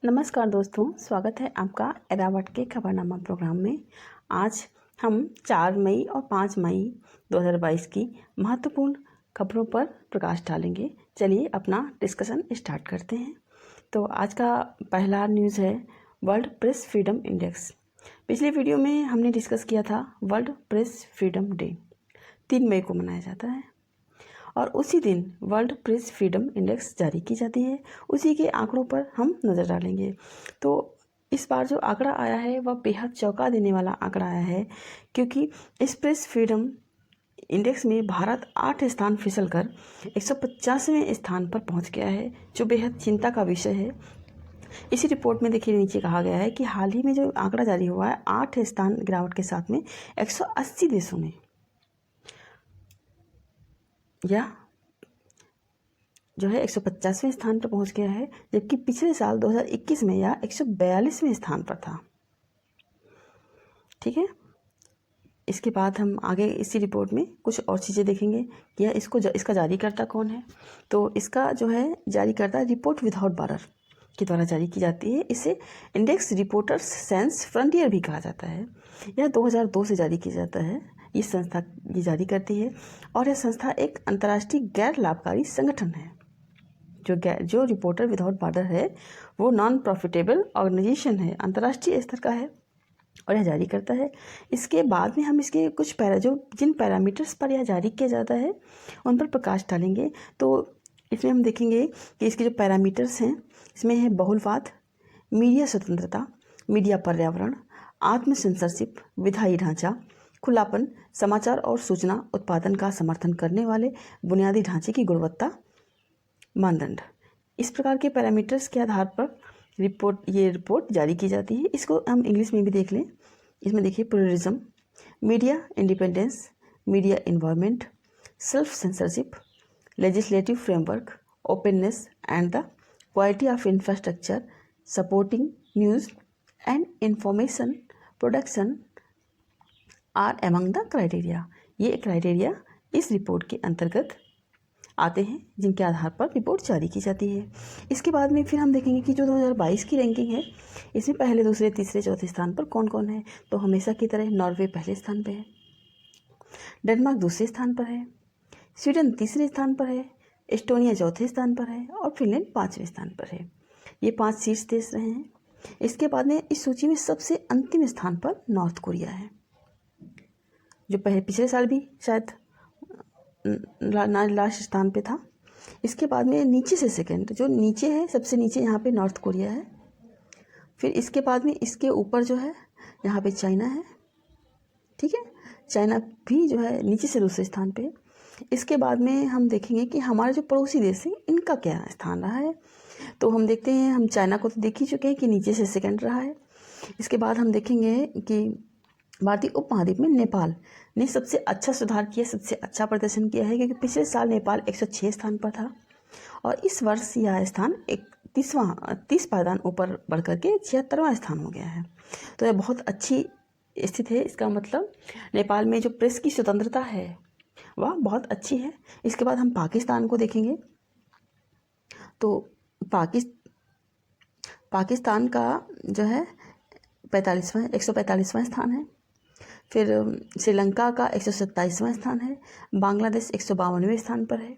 नमस्कार दोस्तों, स्वागत है आपका एरावट के खबरनामा प्रोग्राम में। आज हम 4 मई और 5 मई 2022 की महत्वपूर्ण खबरों पर प्रकाश डालेंगे। चलिए अपना डिस्कशन स्टार्ट करते हैं। तो आज का पहला न्यूज़ है वर्ल्ड प्रेस फ्रीडम इंडेक्स। पिछले वीडियो में हमने डिस्कस किया था वर्ल्ड प्रेस फ्रीडम डे 3 मई को मनाया जाता है और उसी दिन वर्ल्ड प्रेस फ्रीडम इंडेक्स जारी की जाती है। उसी के आंकड़ों पर हम नज़र डालेंगे। तो इस बार जो आंकड़ा आया है वह बेहद चौंका देने वाला आंकड़ा आया है, क्योंकि इस प्रेस फ्रीडम इंडेक्स में भारत 8 स्थान फिसल कर 150वें स्थान पर पहुंच गया है, जो बेहद चिंता का विषय है। इसी रिपोर्ट में देखिए नीचे कहा गया है कि हाल ही में जो आंकड़ा जारी हुआ है 8 स्थान गिरावट के साथ में 180 देशों में या जो है 150वें स्थान पर पहुंच गया है, जबकि पिछले साल 2021 में यह 142वें स्थान पर था। ठीक है, इसके बाद हम आगे इसी रिपोर्ट में कुछ और चीज़ें देखेंगे कि यह इसका जारीकर्ता कौन है। तो इसका जो है जारीकर्ता रिपोर्ट विदाउट बॉर्डर के द्वारा जारी की जाती है। इसे इंडेक्स रिपोर्टर्स सैंस फ्रंटियर भी कहा जाता है। यह 2002 से जारी किया जाता है। ये संस्था ये जारी करती है और यह संस्था एक अंतर्राष्ट्रीय गैर लाभकारी संगठन है। जो रिपोर्टर विदाउट बॉर्डर है वो नॉन प्रॉफिटेबल ऑर्गेनाइजेशन है, अंतर्राष्ट्रीय स्तर का है और यह जारी करता है। इसके बाद में हम इसके कुछ जिन पैरामीटर्स पर यह जारी किया जाता है उन पर प्रकाश डालेंगे। तो इसमें हम देखेंगे कि इसके जो पैरामीटर्स हैं इसमें है बहुलवाद, मीडिया स्वतंत्रता, मीडिया पर्यावरण, आत्म सेंसरशिप, विधायी ढांचा, खुलापन, समाचार और सूचना उत्पादन का समर्थन करने वाले बुनियादी ढांचे की गुणवत्ता मानदंड। इस प्रकार के पैरामीटर्स के आधार पर ये रिपोर्ट जारी की जाती है। इसको हम इंग्लिश में भी देख लें। इसमें देखिए pluralism, media independence, media environment, self censorship, legislative framework, openness and the quality of infrastructure supporting news and information production are among the criteria. ये क्राइटेरिया इस रिपोर्ट के अंतर्गत आते हैं जिनके आधार पर रिपोर्ट जारी की जाती है। इसके बाद में फिर हम देखेंगे कि जो 2022 की रैंकिंग है इसमें पहले, दूसरे, तीसरे, चौथे स्थान पर कौन कौन है। तो हमेशा की तरह नॉर्वे पहले स्थान पर है, डेनमार्क दूसरे स्थान पर है, स्वीडन तीसरे स्थान पर है, एस्टोनिया चौथे स्थान पर है और फिनलैंड 5वें स्थान पर है। ये 5 शीर्ष देश रहे हैं। इसके बाद में इस सूची में सबसे अंतिम स्थान पर नॉर्थ कोरिया है, जो पिछले साल भी शायद लास्ट स्थान पे था। इसके बाद में नीचे से सेकंड, जो नीचे है सबसे नीचे यहाँ पे नॉर्थ कोरिया है। फिर इसके बाद में इसके ऊपर जो है यहाँ पे चाइना है। ठीक है, चाइना भी जो है नीचे से दूसरे स्थान पे। इसके बाद में हम देखेंगे कि हमारे जो पड़ोसी देश हैं इनका क्या स्थान रहा है। तो हम देखते हैं, हम चाइना को तो देख ही चुके हैं कि नीचे से सेकंड रहा है। इसके बाद हम देखेंगे कि भारतीय उपमहाद्वीप में नेपाल ने सबसे अच्छा सुधार किया, सबसे अच्छा प्रदर्शन किया है, क्योंकि पिछले साल नेपाल 106 स्थान पर था और इस वर्ष यह स्थान 30 पायदान ऊपर बढ़ करके 76वां स्थान हो गया है। तो यह बहुत अच्छी स्थिति है। इसका मतलब नेपाल में जो प्रेस की स्वतंत्रता है वह बहुत अच्छी है। इसके बाद हम पाकिस्तान को देखेंगे। तो पाकिस्तान का जो है 145वां स्थान है। फिर श्रीलंका का 127वां स्थान है, बांग्लादेश 152वें स्थान पर है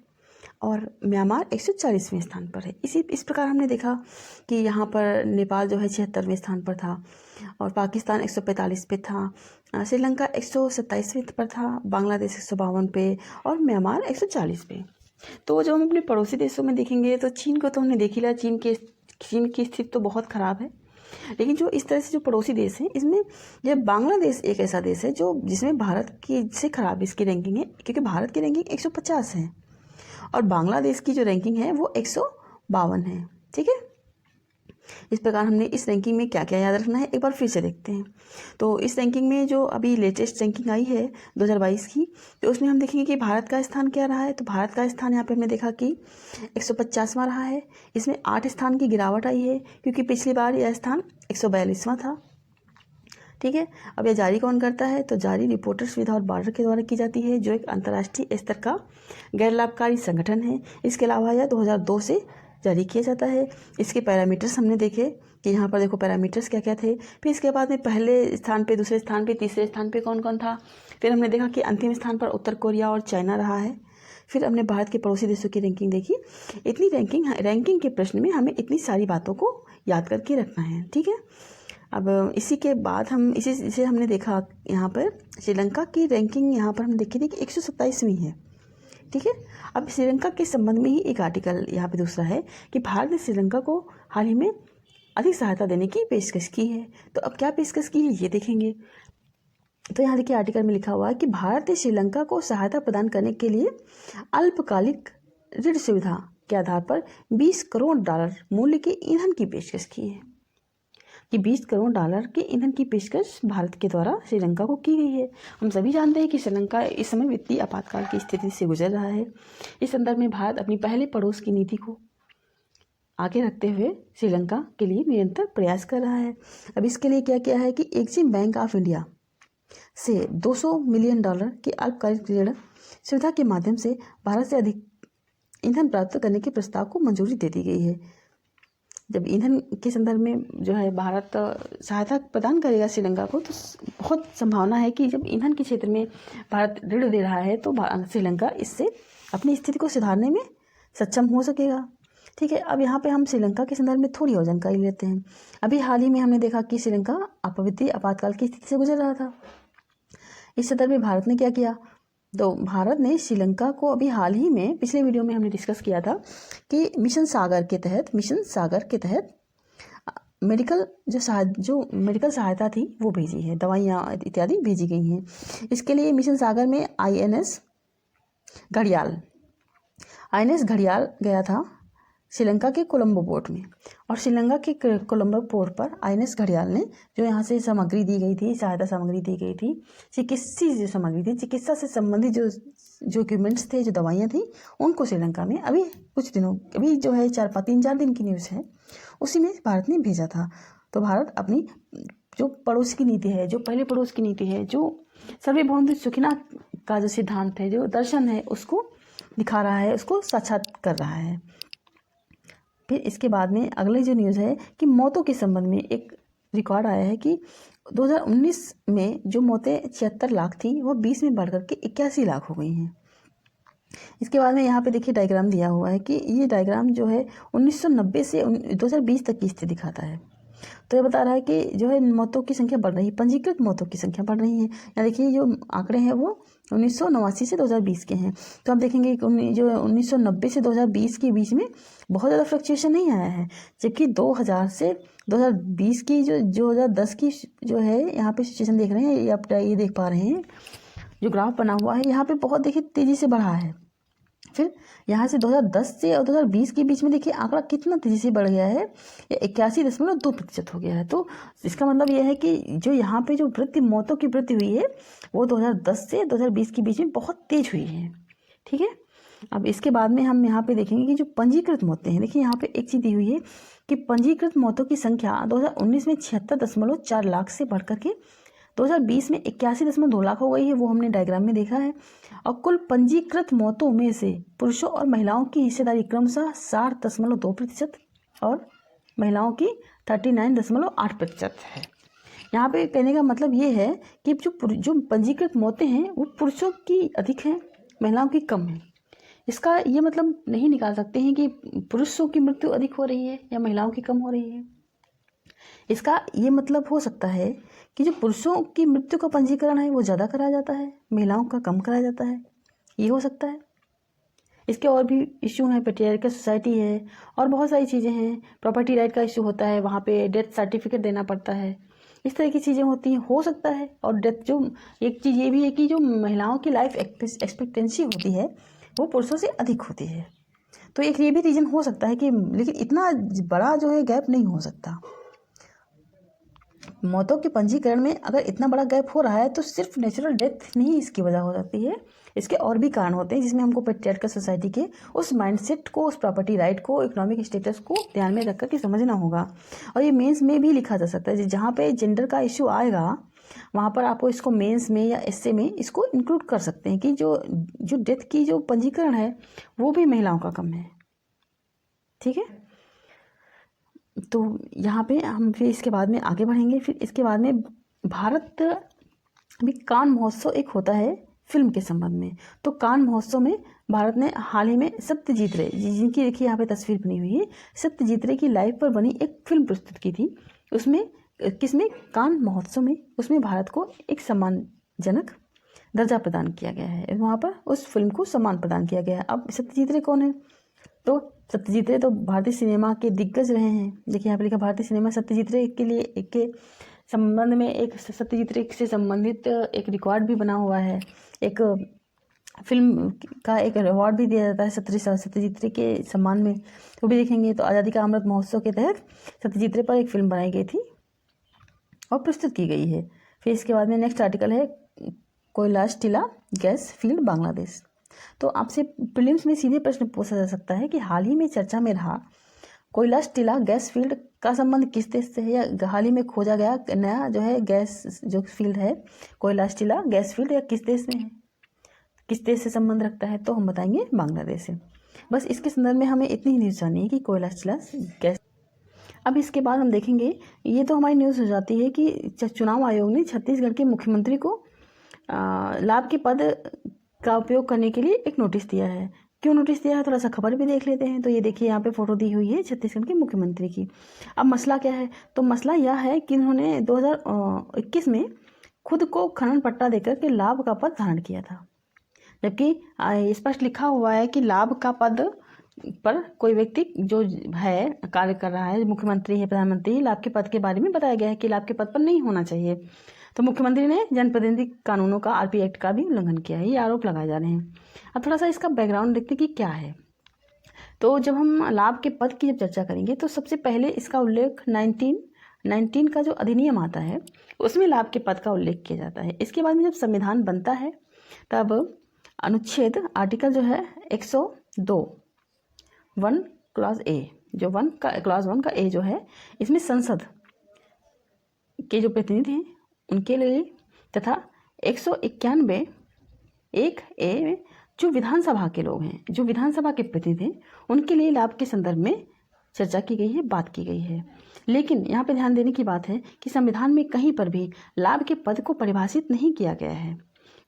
और म्यांमार 140वें स्थान पर है। इस प्रकार हमने देखा कि यहाँ पर नेपाल जो है 76वें स्थान पर था और पाकिस्तान 145 पे था, श्रीलंका 127वें पर था, बांग्लादेश 152 पे और म्यांमार 140 पे। तो जब हम अपने पड़ोसी देशों में देखेंगे तो चीन को तो हमने देख ही लिया, चीन की स्थिति तो बहुत ख़राब है। लेकिन जो इस तरह से जो पड़ोसी देश हैं इसमें यह बांग्लादेश एक ऐसा देश है जो जिसमें भारत की से खराब इसकी रैंकिंग है, क्योंकि भारत की रैंकिंग 150 है और बांग्लादेश की जो रैंकिंग है वो 152 है। ठीक है, इस प्रकार हमने इस रैंकिंग में क्या क्या याद रखना है एक बार फिर से देखते हैं। तो इस रैंकिंग में जो अभी लेटेस्ट रैंकिंग आई है 2022 की, तो उसमें हम देखेंगे कि भारत का स्थान क्या रहा है। तो भारत का स्थान यहाँ पे हमने देखा कि 150वां रहा है। इसमें 8 स्थान की गिरावट आई है, क्योंकि पिछली बार यह स्थान 142वां था। ठीक है, अब यह जारी कौन करता है। तो जारी रिपोर्टर्स विदाउट बॉर्डर के द्वारा की जाती है, जो एक अंतर्राष्ट्रीय स्तर का गैर लाभकारी संगठन है। इसके अलावा यह 2002 से जारी किया जाता है। इसके पैरामीटर्स हमने देखे कि यहाँ पर देखो पैरामीटर्स क्या क्या थे। फिर इसके बाद में पहले स्थान पे, दूसरे स्थान पे, तीसरे स्थान पे कौन कौन था। फिर हमने देखा कि अंतिम स्थान पर उत्तर कोरिया और चाइना रहा है। फिर हमने भारत के पड़ोसी देशों की रैंकिंग देखी। इतनी रैंकिंग के प्रश्न में हमें इतनी सारी बातों को याद करके रखना है, ठीक है। अब इसी के बाद हम इसे हमने देखा यहाँ पर श्रीलंका की रैंकिंग यहाँ पर हम देखी थी कि 127वीं है, ठीक है। अब श्रीलंका के संबंध में ही एक आर्टिकल यहाँ पे दूसरा है कि भारत ने श्रीलंका को हाल ही में अधिक सहायता देने की पेशकश की है। तो अब क्या पेशकश की है ये देखेंगे। तो यहाँ देखिए आर्टिकल में लिखा हुआ है कि भारत ने श्रीलंका को सहायता प्रदान करने के लिए अल्पकालिक ऋण सुविधा के आधार पर $20 करोड़ मूल्य के ईंधन की पेशकश की है। कि $20 करोड़ के ईंधन की पेशकश भारत के द्वारा श्रीलंका को की गई है। हम सभी जानते हैं कि श्रीलंका इस समय वित्तीय आपातकाल की स्थिति से गुजर रहा है। इस संदर्भ में भारत अपनी पहले पड़ोस की नीति को आगे रखते हुए श्रीलंका के लिए निरंतर प्रयास कर रहा है। अब इसके लिए क्या किया है कि एक्सिम बैंक ऑफ इंडिया से $200 मिलियन की अल्पकालिक ऋण सुविधा के माध्यम से भारत से अधिक ईंधन प्राप्त करने के प्रस्ताव को मंजूरी दे दी गई है। जब ईंधन के संदर्भ में जो है भारत सहायता प्रदान करेगा श्रीलंका को, तो बहुत संभावना है कि जब ईंधन के क्षेत्र में भारत ऋण दे रहा है तो श्रीलंका इससे अपनी स्थिति को सुधारने में सक्षम हो सकेगा, ठीक है। अब यहाँ पे हम श्रीलंका के संदर्भ में थोड़ी और जानकारी लेते हैं। अभी हाल ही में हमने देखा कि श्रीलंका वित्तीय आपातकाल की स्थिति से गुजर रहा था। इस संदर्भ में भारत ने क्या किया, तो भारत ने श्रीलंका को अभी हाल ही में, पिछले वीडियो में हमने डिस्कस किया था कि मिशन सागर के तहत मेडिकल जो मेडिकल सहायता थी वो भेजी है, दवाइयाँ इत्यादि भेजी गई हैं। इसके लिए मिशन सागर में INS घड़ियाल गया था श्रीलंका के कोलंबो पोर्ट में, और श्रीलंका के कोलंबो पोर्ट पर INS घड़ियाल ने जो यहाँ से सामग्री दी गई थी, सहायता सामग्री दी गई थी, चिकित्सा से संबंधित जो इक्विपमेंट्स थे, जो दवाइयाँ थी, उनको श्रीलंका में अभी जो है 3-4 दिन की न्यूज़ है, उसी में भारत ने भेजा था। तो भारत अपनी जो पड़ोस की नीति है, जो पहले पड़ोस की नीति है, जो सर्वभौम सुखिना का जो सिद्धांत है, जो दर्शन है, उसको दिखा रहा है, उसको साक्षात कर रहा है। फिर इसके बाद में अगले जो न्यूज़ है कि मौतों के संबंध में एक रिकॉर्ड आया है कि 2019 में जो मौतें 76 लाख थी, वो 20 में बढ़कर के 81 लाख हो गई हैं। इसके बाद में यहाँ पे देखिए डायग्राम दिया हुआ है कि ये डायग्राम जो है 1990 से 2020 तक की स्थिति दिखाता है। तो ये बता रहा है कि जो है मौतों की संख्या बढ़ रही है, पंजीकृत मौतों की संख्या बढ़ रही है। यहाँ देखिए जो आंकड़े हैं वो 1989 से 2020 के हैं। तो आप देखेंगे जो 1990 से 2020 के बीच में बहुत ज़्यादा फ्लक्चुएशन नहीं आया है, जबकि 2000 से 2020 की जो 2010 की जो है यहाँ पे सिचुएशन देख रहे हैं, ये आप ये देख पा रहे हैं, जो ग्राफ बना हुआ है यहाँ पे बहुत देखिए तेज़ी से बढ़ा है। फिर यहाँ से 2010 से और 2020 के बीच में देखिए आंकड़ा कितना तेज़ी से बढ़ गया है, 81.2% हो गया है। तो इसका मतलब यह है कि जो यहाँ पे जो मौतों की वृद्धि हुई है वो 2010 से 2020 के बीच में बहुत तेज हुई है, ठीक है। अब इसके बाद में हम यहाँ पे देखेंगे कि जो पंजीकृत मौतें हैं, देखिए यहाँ पे एक चीज़ दी हुई है कि पंजीकृत मौतों की संख्या 2019 में 76.4 लाख से बढ़कर के 2020 में 81.2 लाख हो गई है, वो हमने डायग्राम में देखा है। और कुल पंजीकृत मौतों में से पुरुषों और महिलाओं की हिस्सेदारी क्रमशः 60.2% और महिलाओं की 39.8% है। यहाँ पे कहने का मतलब ये है कि जो पंजीकृत मौतें हैं वो पुरुषों की अधिक हैं, महिलाओं की कम है। इसका ये मतलब नहीं निकाल सकते हैं कि पुरुषों की मृत्यु अधिक हो रही है या महिलाओं की कम हो रही है। इसका ये मतलब हो सकता है कि जो पुरुषों की मृत्यु का पंजीकरण है वो ज़्यादा कराया जाता है, महिलाओं का कम कराया जाता है, ये हो सकता है। इसके और भी इश्यू हैं, पेट्रियार्कल सोसाइटी है और बहुत सारी चीज़ें हैं, प्रॉपर्टी राइट का इशू होता है, वहाँ पे डेथ सर्टिफिकेट देना पड़ता है, इस तरह की चीज़ें होती हैं, हो सकता है। और डेथ जो एक चीज़ ये भी है कि जो महिलाओं की लाइफ एक्सपेक्टेंसी होती है वो पुरुषों से अधिक होती है। तो एक ये भी रीज़न हो सकता है कि, लेकिन इतना बड़ा जो है गैप नहीं हो सकता। मौतों के पंजीकरण में अगर इतना बड़ा गैप हो रहा है तो सिर्फ नेचुरल डेथ नहीं इसकी वजह हो सकती है, इसके और भी कारण होते हैं, जिसमें हमको पेट्रियार्कल सोसाइटी के उस माइंडसेट को, उस प्रॉपर्टी राइट को, इकोनॉमिक स्टेटस को ध्यान में रख कर के समझना होगा। और ये मेंस में भी लिखा जा सकता है, जहाँ पे जेंडर का इशू आएगा वहाँ पर आपको इसको मेंस में या एस्से में इसको इंक्लूड कर सकते हैं कि जो डेथ की जो पंजीकरण है वो भी महिलाओं का कम है। ठीक है। तो यहाँ पे हम फिर इसके बाद में आगे बढ़ेंगे। फिर इसके बाद में भारत में कान महोत्सव एक होता है फिल्म के संबंध में। तो कान महोत्सव में भारत ने हाल ही में सत्यजीत रे, जिनकी देखिए यहाँ पे तस्वीर बनी हुई है, सत्यजीत रे की लाइफ पर बनी एक फिल्म प्रस्तुत की थी। उसमें किसमें, कान महोत्सव में, उसमें भारत को एक सम्मानजनक दर्जा प्रदान किया गया है। वहाँ पर उस फिल्म को सम्मान प्रदान किया गया है। अब सत्यजीत रे कौन है? तो सत्यजीत रे तो भारतीय सिनेमा के दिग्गज रहे हैं। देखिए यहाँ पर लिखा भारतीय सिनेमा सत्यजीत रे के लिए के संबंध में एक सत्यजीत रे से संबंधित एक रिकॉर्ड भी बना हुआ है। एक फिल्म का एक अवार्ड भी दिया जाता है सत्यजीत रे के सम्मान में, वो भी देखेंगे। तो आज़ादी का अमृत महोत्सव के तहत सत्यजीत रे पर एक फिल्म बनाई गई थी और प्रस्तुत की गई है। फिर इसके बाद में नेक्स्ट आर्टिकल है कैलाश टीला गैस फील्ड बांग्लादेश। तो आपसे प्रीलिम्स में सीधे प्रश्न पूछा जा सकता है कि हाल ही में चर्चा में रहा कैलाश टीला गैस फील्ड का संबंध किस देश से है, या हाल ही में खोजा गया नया जो है गैस जो फील्ड है कैलाश टीला गैस फील्ड, या किस देश में है, किस देश से संबंध रखता है? तो हम बताएंगे बांग्लादेश से। बस इसके संदर्भ में हमें इतनी ही न्यूज़ जाननी है कि कैलाश टीला गैस। अब इसके बाद हम देखेंगे, ये तो हमारी न्यूज़ हो जाती है कि चुनाव आयोग ने छत्तीसगढ़ के मुख्यमंत्री को लाभ के पद का उपयोग करने के लिए एक नोटिस दिया है। क्यों नोटिस दिया है, थोड़ा सा खबर भी देख लेते हैं। तो ये देखिए यहाँ पे फोटो दी हुई है छत्तीसगढ़ के मुख्यमंत्री की। अब मसला क्या है? तो मसला यह है कि इन्होंने 2021 में खुद को खनन पट्टा देकर के लाभ का पद धारण किया था, जबकि स्पष्ट लिखा हुआ है कि लाभ का पद पर कोई व्यक्ति जो है कार्य कर रहा है, मुख्यमंत्री है, प्रधानमंत्री, लाभ के पद के बारे में बताया गया है कि लाभ के पद पर नहीं होना चाहिए। तो मुख्यमंत्री ने जनप्रतिनिधि कानूनों का, आरपी एक्ट का भी उल्लंघन किया है, ये आरोप लगाए जा रहे हैं। अब थोड़ा सा इसका बैकग्राउंड देखते कि क्या है। तो जब हम लाभ के पद की जब चर्चा करेंगे तो सबसे पहले इसका उल्लेख 1919 का जो अधिनियम आता है उसमें लाभ के पद का उल्लेख किया जाता है। इसके बाद में जब संविधान बनता है तब अनुच्छेद आर्टिकल जो है 102 1 क्लॉज ए, जो क्लॉज 1 का ए जो है, इसमें संसद के जो प्रतिनिधि हैं उनके लिए, तथा 191 1 ए जो विधानसभा के लोग हैं, जो विधानसभा के प्रतिनिधि हैं, उनके लिए लाभ के संदर्भ में चर्चा की गई है, बात की गई है। लेकिन यहाँ पे ध्यान देने की बात है कि संविधान में कहीं पर भी लाभ के पद को परिभाषित नहीं किया गया है।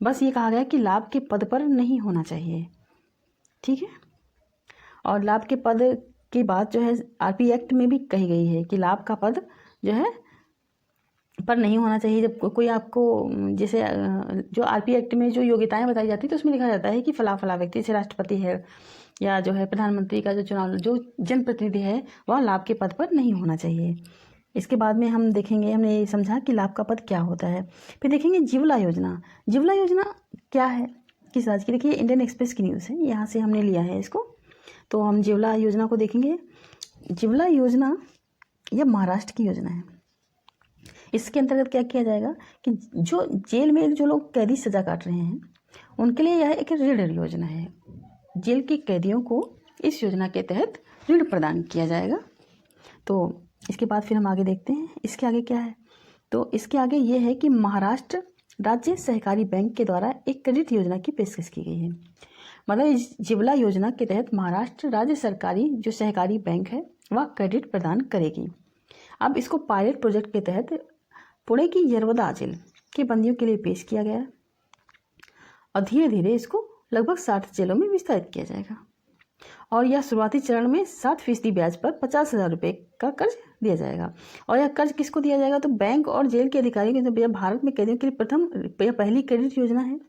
बस ये कहा गया कि लाभ के पद पर नहीं होना चाहिए, ठीक है। और लाभ के पद की बात जो है आरपी एक्ट में भी कही गई है कि लाभ का पद जो है पर नहीं होना चाहिए। जब कोई आपको, जैसे जो आरपी एक्ट में जो योग्यताएं बताई जाती है तो उसमें लिखा जाता है कि फला फला व्यक्ति, जैसे राष्ट्रपति है या जो है प्रधानमंत्री का जो चुनाव जो जनप्रतिनिधि है वह लाभ के पद पर नहीं होना चाहिए। इसके बाद में हम देखेंगे, हमने ये समझा कि लाभ का पद क्या होता है। फिर देखेंगे जिवला योजना। जिवला योजना क्या है, किस राज्य की? देखिए इंडियन एक्सप्रेस की न्यूज़ है, यहाँ से हमने लिया है इसको। तो हम जिवला योजना को देखेंगे। जिवला योजना यह महाराष्ट्र की योजना है। इसके अंतर्गत क्या किया जाएगा कि जो जेल में जो लोग कैदी सजा काट रहे हैं उनके लिए यह एक ऋण योजना है। जेल के कैदियों को इस योजना के तहत ऋण प्रदान किया जाएगा। तो इसके बाद फिर हम आगे देखते हैं इसके आगे क्या है। तो इसके आगे ये है कि महाराष्ट्र राज्य सहकारी बैंक के द्वारा एक क्रेडिट योजना की पेशकश की गई है। मतलब इस जिवला योजना के तहत महाराष्ट्र राज्य सरकारी जो सहकारी बैंक है वह क्रेडिट प्रदान करेगी। अब इसको पायलट प्रोजेक्ट के तहत पुणे की यरवदा जेल के बंदियों के लिए पेश किया गया और धीरे धीरे इसको लगभग 60 जेलों में विस्तारित किया जाएगा। और यह शुरुआती चरण में 7% ब्याज पर 50,000 रुपये का कर्ज दिया जाएगा। और यह कर्ज किसको दिया जाएगा? तो बैंक और जेल के अधिकारियों के, भारत में कैदियों के लिए पहली क्रेडिट योजना है।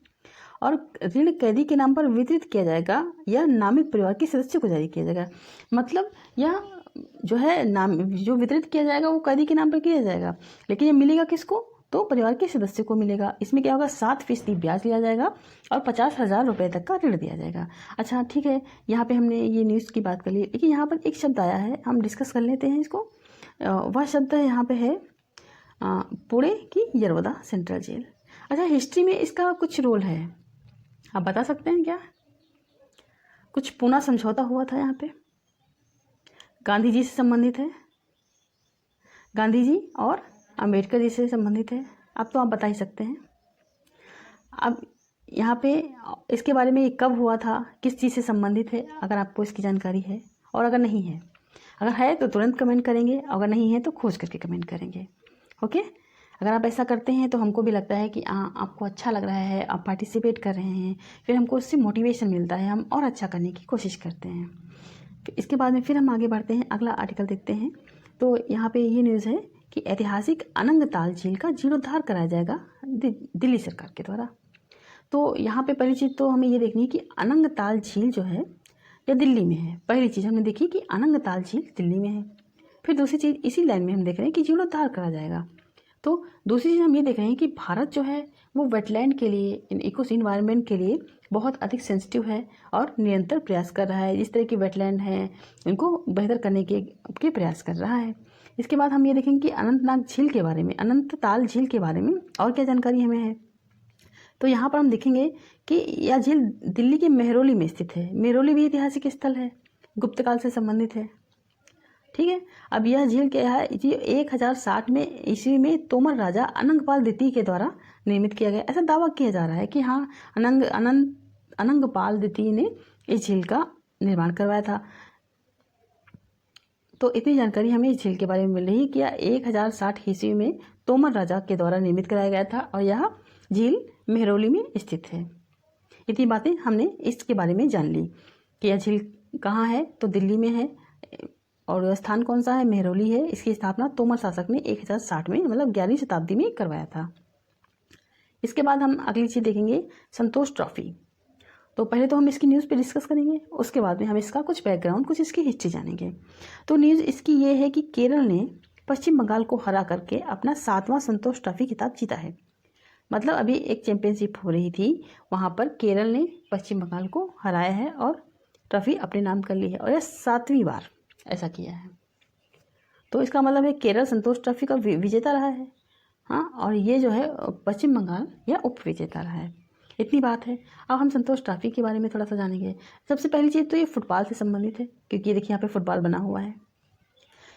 और ऋण कैदी के नाम पर वितरित किया जाएगा, यह नामित परिवार के सदस्य को जारी किया जाएगा। मतलब यह जो है नाम जो वितरित किया जाएगा वो कैदी के नाम पर किया जाएगा, लेकिन ये मिलेगा किसको? तो परिवार के सदस्य को मिलेगा। इसमें क्या होगा? 7% ब्याज लिया जाएगा और 50,000 रुपये तक का ऋण दिया जाएगा। अच्छा ठीक है, यहाँ पे हमने ये न्यूज़ की बात कर ली, लेकिन यहाँ पर एक शब्द आया है, हम डिस्कस कर लेते हैं इसको। वह शब्द यहाँ पे है पुणे की यरवदा सेंट्रल जेल। अच्छा, हिस्ट्री में इसका कुछ रोल है, आप बता सकते हैं क्या? कुछ पूना समझौता हुआ था यहाँ पे, गांधी जी से संबंधित है, गांधी जी और अंबेडकर जी से संबंधित है। अब तो आप बता ही सकते हैं। अब यहाँ पे इसके बारे में ये कब हुआ था, किस चीज़ से संबंधित है, अगर आपको इसकी जानकारी है, और अगर नहीं है अगर है तो तुरंत कमेंट करेंगे, अगर नहीं है तो खोज करके कमेंट करेंगे। ओके, अगर आप ऐसा करते हैं तो हमको भी लगता है कि आपको अच्छा लग रहा है, आप पार्टिसिपेट कर रहे हैं, फिर हमको उससे मोटिवेशन मिलता है, हम और अच्छा करने की कोशिश करते हैं। फिर इसके बाद में फिर हम आगे बढ़ते हैं, अगला आर्टिकल देखते हैं। तो यहाँ पे ये न्यूज़ है कि ऐतिहासिक अनंगताल झील का जीर्णोद्धार कराया जाएगा दिल्ली सरकार के द्वारा। तो यहाँ पे पहली चीज़ तो हमें ये देखनी है कि अनंगताल झील जो है ये दिल्ली में है। पहली चीज़ हमने देखी कि अनंगताल झील दिल्ली में है। फिर दूसरी चीज़ इसी लाइन में हम देख रहे हैं कि जीर्णोद्धार करा जाएगा। तो दूसरी चीज़ हम ये देख रहे हैं कि भारत जो है वो वेटलैंड के लिए, इको इन्वायरमेंट के लिए बहुत अधिक सेंसिटिव है और निरंतर प्रयास कर रहा है। जिस तरह की वेटलैंड है इनको बेहतर करने के प्रयास कर रहा है। इसके बाद हम ये देखेंगे कि अनंतनाग झील के बारे में, अनंतताल झील के बारे में और क्या जानकारी हमें है। तो यहाँ पर हम देखेंगे कि यह झील दिल्ली के मेहरौली में स्थित है। मेहरौली भी ऐतिहासिक स्थल है, गुप्त काल से संबंधित है। ठीक है, अब यह झील क्या है, ये 1060 में ईस्वी में तोमर राजा अनंगपाल द्वितीय के द्वारा निर्मित किया गया, ऐसा दावा किया जा रहा है कि हाँ अनंगपाल द्वितीय ने इस झील का निर्माण करवाया था। तो इतनी जानकारी हमें इस झील के बारे में मिल रही है कि यह 1060 ईस्वी में तोमर राजा के द्वारा निर्मित कराया गया था और यह झील मेहरौली में स्थित है। इतनी बातें हमने इसके बारे में जान ली कि यह झील कहाँ है, तो दिल्ली में है और स्थान कौन सा है, मेहरौली है। इसकी स्थापना तोमर शासक ने 1060 में मतलब 11वीं शताब्दी में करवाया था। इसके बाद हम अगली चीज़ देखेंगे, संतोष ट्रॉफी। तो पहले तो हम इसकी न्यूज़ पे डिस्कस करेंगे, उसके बाद में हम इसका कुछ बैकग्राउंड, कुछ इसकी हिस्ट्री जानेंगे। तो न्यूज़ इसकी ये है कि केरल ने पश्चिम बंगाल को हरा करके अपना 7वां संतोष ट्रॉफी खिताब जीता है। मतलब अभी एक चैंपियनशिप हो रही थी, वहाँ पर केरल ने पश्चिम बंगाल को हराया है और ट्रॉफी अपने नाम कर ली है और यह 7वीं बार ऐसा किया है। तो इसका मतलब है केरल संतोष ट्रॉफी का विजेता रहा है। हाँ, और ये जो है पश्चिम बंगाल या उप विजेता रहा है। इतनी बात है। अब हम संतोष ट्रॉफी के बारे में थोड़ा सा जानेंगे। सबसे पहली चीज़ तो ये फुटबॉल से संबंधित है, क्योंकि ये देखिए यहाँ पे फुटबॉल बना हुआ है।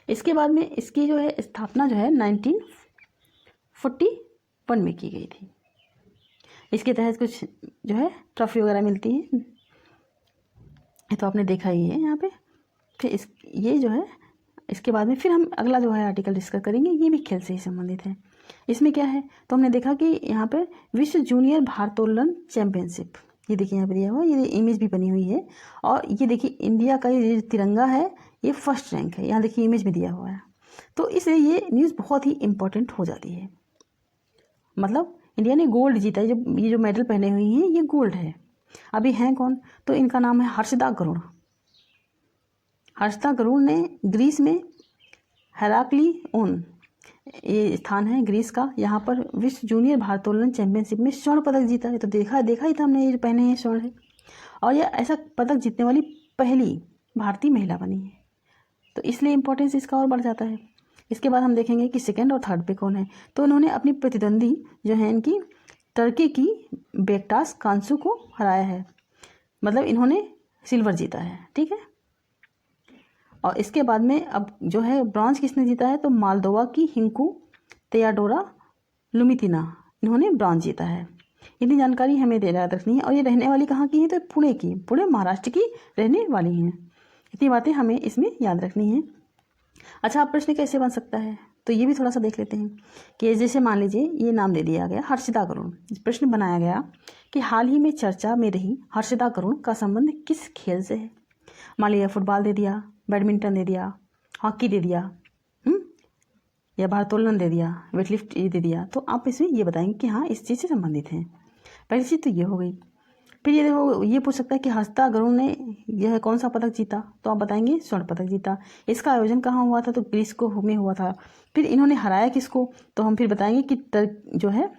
इसके बाद में इसकी जो है स्थापना जो है 1941 में की गई थी। इसके तहत कुछ जो है ट्रॉफी वगैरह मिलती है, ये तो आपने देखा ही है यहाँ पे। फिर ये जो है इसके बाद में फिर हम अगला जो है आर्टिकल डिस्कस करेंगे, ये भी खेल से ही संबंधित है। इसमें क्या है, तो हमने देखा कि यहाँ पे विश्व जूनियर भारोत्तोलन चैंपियनशिप, ये देखिए यहाँ पे दिया हुआ है, ये इमेज भी बनी हुई है। और ये देखिए इंडिया का ये तिरंगा है, ये फर्स्ट रैंक है, यहाँ देखिए इमेज में दिया हुआ है। तो इसलिए ये न्यूज़ बहुत ही इम्पोर्टेंट हो जाती है। मतलब इंडिया ने गोल्ड जीता है, ये जो मेडल पहने हुई हैं ये गोल्ड है। अभी हैं कौन, तो इनका नाम है हर्षदा गरुड़। हर्षदा गरुड़ ने ग्रीस में हेराक्लिओन, ये स्थान है ग्रीस का, यहाँ पर विश्व जूनियर भारोत्तोलन चैंपियनशिप में स्वर्ण पदक जीता है। तो देखा ही था हमने, ये जो पहने हैं स्वर्ण है, और यह ऐसा पदक जीतने वाली पहली भारतीय महिला बनी है। तो इसलिए इम्पोर्टेंस इसका और बढ़ जाता है। इसके बाद हम देखेंगे कि सेकंड और थर्ड पे कौन है। तो इन्होंने अपनी प्रतिद्वंदी जो है इनकी टर्की की बेक्टास कांसू को हराया है, मतलब इन्होंने सिल्वर जीता है। ठीक है, और इसके बाद में अब जो है ब्रॉन्ज किसने जीता है, तो मालदोवा की हिंकू तेयाडोरा लुमितिना, इन्होंने ब्रॉन्ज जीता है। इतनी जानकारी हमें याद रखनी है। और ये रहने वाली कहाँ की है, तो पुणे की, पुणे महाराष्ट्र की रहने वाली हैं। इतनी बातें हमें इसमें याद रखनी है। अच्छा, अब प्रश्न कैसे बन सकता है, तो ये भी थोड़ा सा देख लेते हैं कि जैसे मान लीजिए ये नाम दे दिया गया हर्षदा गरुड़। प्रश्न बनाया गया कि हाल ही में चर्चा में रही हर्षदा गरुड़ का संबंध किस खेल से है। मान लीजिए फुटबॉल दे दिया, बैडमिंटन दे दिया, हॉकी दे दिया, या भारोत्तोलन दे दिया, वेटलिफ्ट ये दे दिया। तो आप इसमें ये बताएंगे कि हाँ इस चीज़ से संबंधित हैं। पहली चीज़ तो ये हो गई। फिर ये देखो, ये पूछ सकता है कि हर्षदा गरुड़ ने यह कौन सा पदक जीता, तो आप बताएंगे स्वर्ण पदक जीता। इसका आयोजन कहाँ हुआ था, तो ग्रीस को में हुआ था। फिर इन्होंने हराया किसको, तो हम फिर बताएंगे कि जो है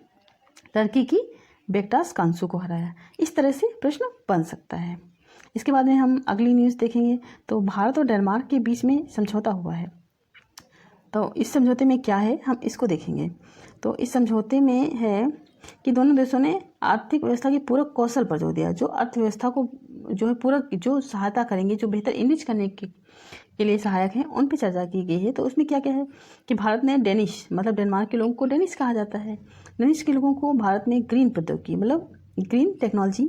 टर्की की बेक्टास कांसू को हराया। इस तरह से प्रश्न बन सकता है। इसके बाद में हम अगली न्यूज़ देखेंगे। तो भारत और डेनमार्क के बीच में समझौता हुआ है। तो इस समझौते में क्या है, हम इसको देखेंगे। तो इस समझौते में है कि दोनों देशों ने आर्थिक व्यवस्था के पूरक कौशल पर जोर दिया, जो अर्थव्यवस्था को जो है पूरक जो सहायता करेंगे, जो बेहतर इनरिच करने के लिए सहायक हैं, उन पर चर्चा की गई है। तो उसमें क्या क्या है कि भारत ने डेनिश, मतलब डेनमार्क के लोगों को डेनिश कहा जाता है, डेनिश के लोगों को भारत में ग्रीन प्रौद्योगिकी, मतलब green technology,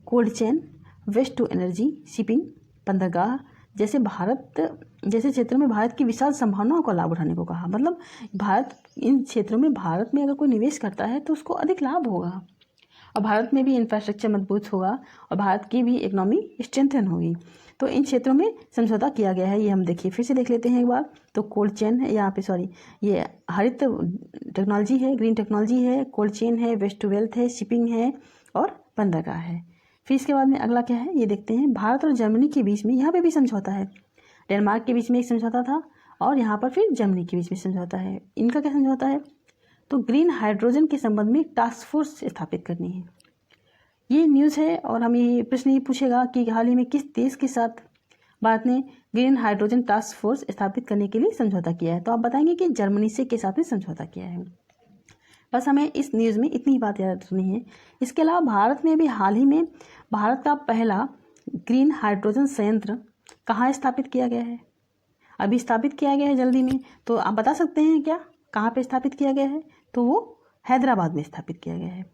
cold chain, waste to energy, shipping, बंदरगाह जैसे भारत जैसे क्षेत्रों में भारत की विशाल संभावनाओं का लाभ उठाने को कहा। मतलब भारत इन क्षेत्रों में, भारत में अगर कोई निवेश करता है तो उसको अधिक लाभ होगा, और भारत में भी इंफ्रास्ट्रक्चर मजबूत होगा, और भारत की भी इकोनॉमी स्ट्रेंथन होगी। तो इन क्षेत्रों में समझौता किया गया है, ये हम देखिए फिर से देख लेते हैं एक बार। तो कोल्ड चेन है यहाँ पे, सॉरी, ये हरित टेक्नोलॉजी है, ग्रीन टेक्नोलॉजी है, कोल्ड चेन है, वेस्ट टू वेल्थ है, शिपिंग है और बंदरगाह है। फिर इसके बाद में अगला क्या है ये देखते हैं। भारत और जर्मनी के बीच में यहाँ पे भी समझौता है। डेनमार्क के बीच में एक समझौता था और यहाँ पर फिर जर्मनी के बीच में समझौता है। इनका क्या समझौता है? तो ग्रीन हाइड्रोजन के संबंध में एक टास्क फोर्स स्थापित करनी है। ये न्यूज़ है और हम ये प्रश्न ये पूछेगा कि हाल ही में किस देश के साथ भारत ने ग्रीन हाइड्रोजन टास्क फोर्स स्थापित करने के लिए समझौता किया है? तो आप बताएंगे कि जर्मनी से के साथ में समझौता किया है। बस हमें इस न्यूज़ में इतनी ही बात याद रखनी है। इसके अलावा भारत में भी हाल ही में भारत का पहला ग्रीन हाइड्रोजन संयंत्र कहाँ स्थापित किया गया है? अभी स्थापित किया गया है जल्दी में। तो आप बता सकते हैं क्या कहाँ पे स्थापित किया गया है? तो वो हैदराबाद में स्थापित किया गया है।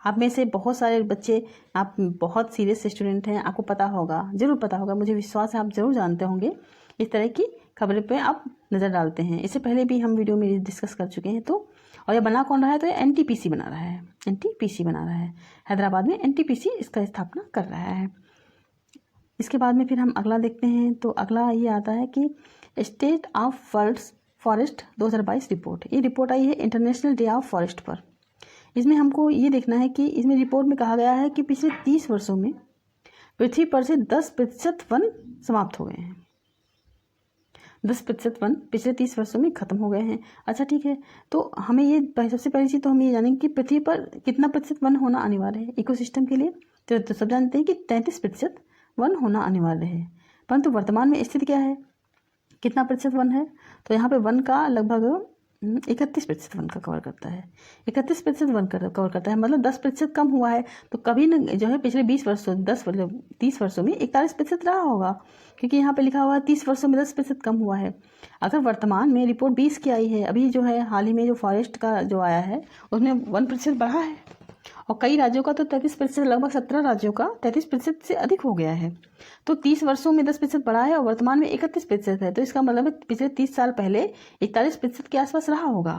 आप में से बहुत सारे बच्चे, आप बहुत सीरियस स्टूडेंट हैं, आपको पता होगा, ज़रूर पता होगा, मुझे विश्वास है आप ज़रूर जानते होंगे। इस तरह की खबरों पे आप नज़र डालते हैं, इससे पहले भी हम वीडियो में डिस्कस कर चुके हैं। तो और ये बना कौन रहा है? तो ये NTPC बना रहा है, NTPC बना रहा है, हैदराबाद में NTPC इसका स्थापना कर रहा है। इसके बाद में फिर हम अगला देखते हैं। तो अगला ये आता है कि state of world forest 2022 report. ये रिपोर्ट आई है इंटरनेशनल डे ऑफ फॉरेस्ट पर। इसमें हमको ये देखना है कि इसमें रिपोर्ट में कहा गया है कि पिछले 30 वर्षों में पृथ्वी पर से 10% वन समाप्त हो गए हैं। 10% वन पिछले 30 वर्षों में खत्म हो गए हैं। अच्छा ठीक है, तो हमें ये सबसे पहली चीज़ तो हम ये जानेंगे कि पृथ्वी पर कितना प्रतिशत वन होना अनिवार्य है इकोसिस्टम के लिए। तो सब जानते हैं कि 33% वन होना अनिवार्य है, परंतु वर्तमान में स्थिति क्या है? कितना प्रतिशत वन है? तो यहाँ पे वन का लगभग 31% वन का कवर करता है। 31% वन कवर करता है, मतलब 10% कम हुआ है। तो कभी न जो है पिछले 20 वर्षों 30 वर्षों में 41% रहा होगा, क्योंकि यहाँ पे लिखा हुआ है 30 वर्षों में 10% कम हुआ है। अगर वर्तमान में रिपोर्ट 20 की आई है, अभी जो है हाल ही में जो फॉरेस्ट का जो आया है उसमें 1% बढ़ा है, और कई राज्यों का तो 33%, लगभग 17 राज्यों का 33% से अधिक हो गया है। तो 30 वर्षों में 10% बढ़ा है और वर्तमान में 31% है। तो इसका मतलब है पिछले 30 साल पहले 41% के आसपास रहा होगा।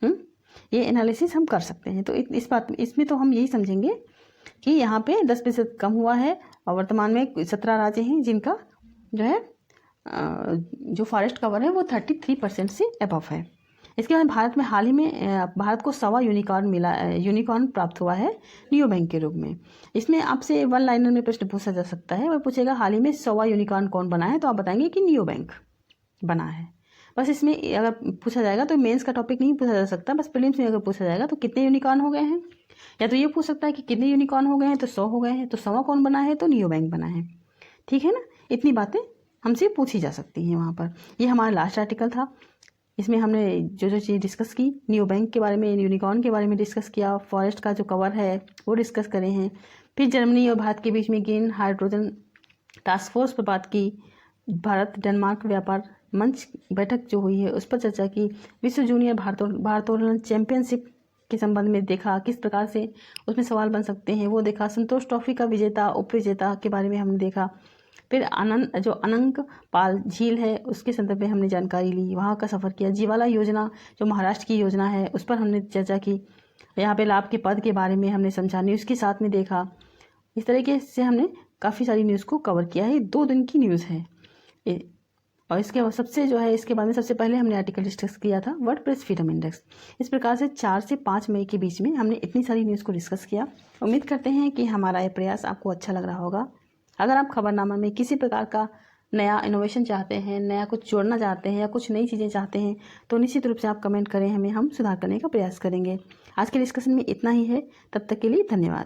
ये एनालिसिस हम कर सकते हैं। तो इस बात इसमें तो हम यही समझेंगे कि यहाँ पे 10% कम हुआ है, और वर्तमान में 17 राज्य हैं जिनका जो है जो फॉरेस्ट कवर है वो 33% से अबव है। इसके बाद भारत में हाल ही में भारत को 100वां यूनिकॉर्न प्राप्त हुआ है नियो बैंक के रूप में। इसमें आपसे वन लाइनर में प्रश्न पूछा जा सकता है, वह पूछेगा हाल ही में 100वां यूनिकॉर्न कौन बना है? तो आप बताएंगे कि नियो बैंक बना है। बस इसमें अगर पूछा जाएगा तो मेंस का टॉपिक नहीं पूछा जा सकता, बस प्रीलिम्स में अगर पूछा जाएगा तो कितने यूनिकॉर्न हो गए हैं, या तो ये पूछ सकता है कि कितने यूनिकॉर्न हो गए हैं, तो 100 हो गए हैं, तो 100वां कौन बना है? तो नियो बैंक बना है। ठीक है ना, इतनी बातें हमसे पूछी जा सकती हैं वहाँ पर। ये हमारा लास्ट आर्टिकल था, इसमें हमने जो जो चीज़ डिस्कस की, नियो बैंक के बारे में, यूनिकॉर्न के बारे में डिस्कस किया, फॉरेस्ट का जो कवर है वो डिस्कस करे हैं, फिर जर्मनी और भारत के बीच में ग्रीन हाइड्रोजन टास्क फोर्स पर बात की, भारत डेनमार्क व्यापार मंच बैठक जो हुई है उस पर चर्चा की, विश्व जूनियर भारोत्तोलन चैंपियनशिप के संबंध में देखा किस प्रकार से उसमें सवाल बन सकते हैं वो देखा, संतोष ट्रॉफी का विजेता उप विजेता के बारे में हमने देखा, फिर अनंग पाल झील है उसके संदर्भ में हमने जानकारी ली, वहाँ का सफ़र किया, जीवाला योजना जो महाराष्ट्र की योजना है उस पर हमने चर्चा की, यहाँ पे लाभ के पद के बारे में हमने समझा, न्यूज़ के साथ में देखा। इस तरीके से हमने काफ़ी सारी न्यूज़ को कवर किया है। 2 दिन की न्यूज़ है। और इसके बाद इसके बाद में सबसे पहले हमने आर्टिकल डिस्कस किया था वर्डप्रेस फ्रीडम इंडेक्स। इस प्रकार से 4 से 5 मई के बीच में हमने इतनी सारी न्यूज़ को डिस्कस किया। उम्मीद करते हैं कि हमारा ये प्रयास आपको अच्छा लग रहा होगा। अगर आप खबरनामा में किसी प्रकार का नया इनोवेशन चाहते हैं, नया कुछ जोड़ना चाहते हैं या कुछ नई चीज़ें चाहते हैं तो निश्चित रूप से आप कमेंट करें, हम सुधार करने का प्रयास करेंगे। आज के डिस्कशन में इतना ही है, तब तक के लिए धन्यवाद।